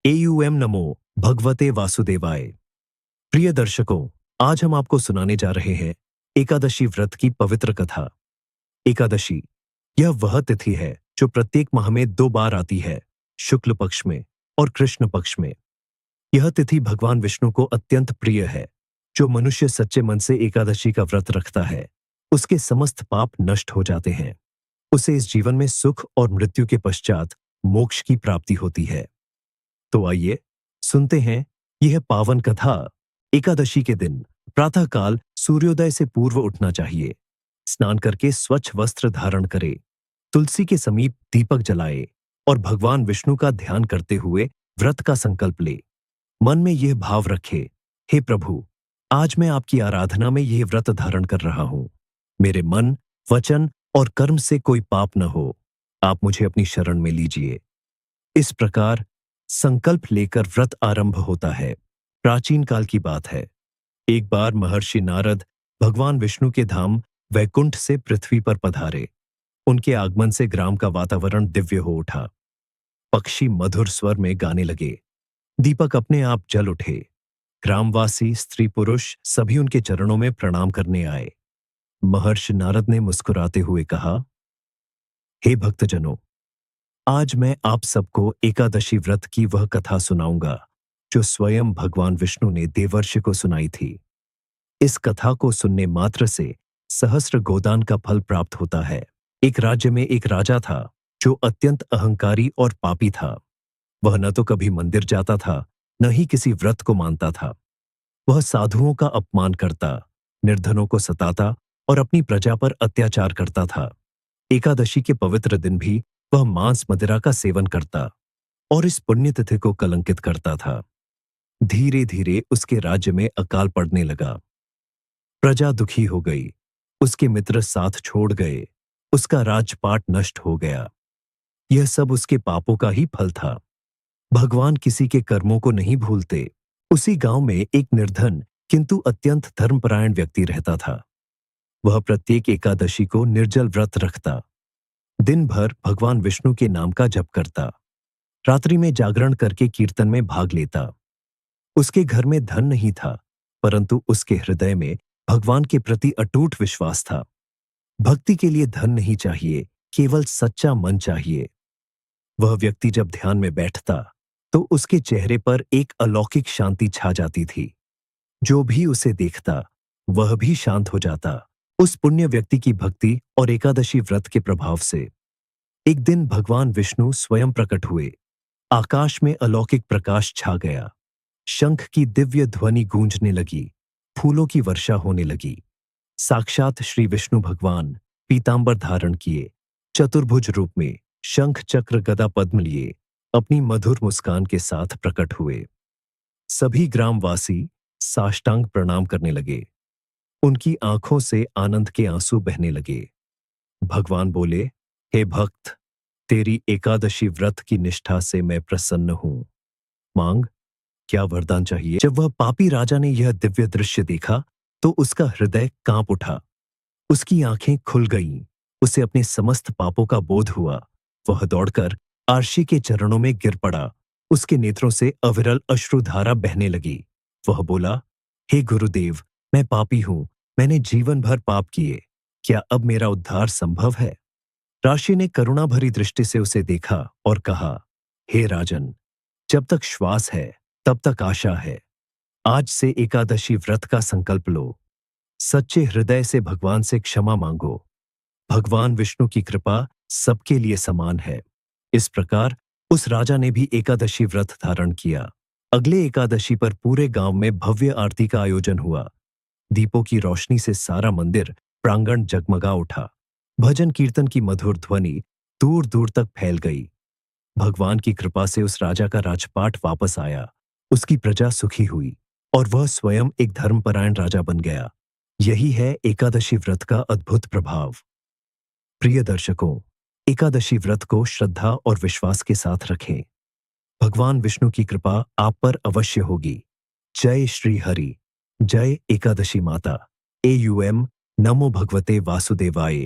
AUM नमो भगवते वासुदेवाय। प्रिय दर्शकों, आज हम आपको सुनाने जा रहे हैं एकादशी व्रत की पवित्र कथा। एकादशी यह वह तिथि है जो प्रत्येक माह में 2 बार आती है, शुक्ल पक्ष में और कृष्ण पक्ष में। यह तिथि भगवान विष्णु को अत्यंत प्रिय है। जो मनुष्य सच्चे मन से एकादशी का व्रत रखता है, उसके समस्त पाप नष्ट हो जाते हैं। उसे इस जीवन में सुख और मृत्यु के पश्चात मोक्ष की प्राप्ति होती है। तो आइए सुनते हैं यह पावन कथा। एकादशी के दिन प्रातःकाल सूर्योदय से पूर्व उठना चाहिए। स्नान करके स्वच्छ वस्त्र धारण करे, तुलसी के समीप दीपक जलाए और भगवान विष्णु का ध्यान करते हुए व्रत का संकल्प ले। मन में यह भाव रखे, हे प्रभु, आज मैं आपकी आराधना में यह व्रत धारण कर रहा हूं। मेरे मन, वचन और कर्म से कोई पाप न हो। आप मुझे अपनी शरण में लीजिए। इस प्रकार संकल्प लेकर व्रत आरंभ होता है। प्राचीन काल की बात है। एक बार महर्षि नारद भगवान विष्णु के धाम वैकुंठ से पृथ्वी पर पधारे। उनके आगमन से ग्राम का वातावरण दिव्य हो उठा। पक्षी मधुर स्वर में गाने लगे, दीपक अपने आप जल उठे। ग्रामवासी, स्त्री पुरुष सभी उनके चरणों में प्रणाम करने आए। महर्षि नारद ने मुस्कुराते हुए कहा, हे भक्तजनों, आज मैं आप सबको एकादशी व्रत की वह कथा सुनाऊंगा जो स्वयं भगवान विष्णु ने देवर्षि को सुनाई थी। इस कथा को सुनने मात्र से सहस्त्र गोदान का फल प्राप्त होता है। एक राज्य में एक राजा था जो अत्यंत अहंकारी और पापी था। वह न तो कभी मंदिर जाता था, न ही किसी व्रत को मानता था। वह साधुओं का अपमान करता, निर्धनों को सताता और अपनी प्रजा पर अत्याचार करता था। एकादशी के पवित्र दिन भी वह मांस मदिरा का सेवन करता और इस पुण्यतिथि को कलंकित करता था। धीरे धीरे उसके राज्य में अकाल पड़ने लगा। प्रजा दुखी हो गई, उसके मित्र साथ छोड़ गए, उसका राजपाट नष्ट हो गया। यह सब उसके पापों का ही फल था। भगवान किसी के कर्मों को नहीं भूलते। उसी गांव में एक निर्धन किंतु अत्यंत धर्मपरायण व्यक्ति रहता था। वह प्रत्येक एकादशी को निर्जल व्रत रखता, दिन भर भगवान विष्णु के नाम का जप करता, रात्रि में जागरण करके कीर्तन में भाग लेता। उसके घर में धन नहीं था, परंतु उसके हृदय में भगवान के प्रति अटूट विश्वास था। भक्ति के लिए धन नहीं चाहिए, केवल सच्चा मन चाहिए। वह व्यक्ति जब ध्यान में बैठता तो उसके चेहरे पर एक अलौकिक शांति छा जाती थी। जो भी उसे देखता वह भी शांत हो जाता। उस पुण्य व्यक्ति की भक्ति और एकादशी व्रत के प्रभाव से एक दिन भगवान विष्णु स्वयं प्रकट हुए। आकाश में अलौकिक प्रकाश छा गया। शंख की दिव्य ध्वनि गूंजने लगी, फूलों की वर्षा होने लगी। साक्षात श्री विष्णु भगवान पीतांबर धारण किए, चतुर्भुज रूप में शंख चक्र गदा पद्म लिए अपनी मधुर मुस्कान के साथ प्रकट हुए। सभी ग्रामवासी साष्टांग प्रणाम करने लगे। उनकी आंखों से आनंद के आंसू बहने लगे। भगवान बोले, हे भक्त, तेरी एकादशी व्रत की निष्ठा से मैं प्रसन्न हूं। मांग, क्या वरदान चाहिए? जब वह पापी राजा ने यह दिव्य दृश्य देखा तो उसका हृदय कांप उठा। उसकी आंखें खुल गईं। उसे अपने समस्त पापों का बोध हुआ। वह दौड़कर आर्षी के चरणों में गिर पड़ा। उसके नेत्रों से अविरल अश्रुधारा बहने लगी। वह बोला, हे गुरुदेव, मैं पापी हूं। मैंने जीवन भर पाप किए। क्या अब मेरा उद्धार संभव है? राशि ने करुणा भरी दृष्टि से उसे देखा और कहा, हे राजन, जब तक श्वास है तब तक आशा है। आज से एकादशी व्रत का संकल्प लो। सच्चे हृदय से भगवान से क्षमा मांगो। भगवान विष्णु की कृपा सबके लिए समान है। इस प्रकार उस राजा ने भी एकादशी व्रत धारण किया। अगले एकादशी पर पूरे गांव में भव्य आरती का आयोजन हुआ। दीपों की रोशनी से सारा मंदिर प्रांगण जगमगा उठा। भजन कीर्तन की मधुर ध्वनि दूर दूर तक फैल गई। भगवान की कृपा से उस राजा का राजपाट वापस आया। उसकी प्रजा सुखी हुई और वह स्वयं एक धर्मपरायण राजा बन गया। यही है एकादशी व्रत का अद्भुत प्रभाव। प्रिय दर्शकों, एकादशी व्रत को श्रद्धा और विश्वास के साथ रखें। भगवान विष्णु की कृपा आप पर अवश्य होगी। जय श्री हरि, जय एकादशी माता। AUM नमो भगवते वासुदेवाय।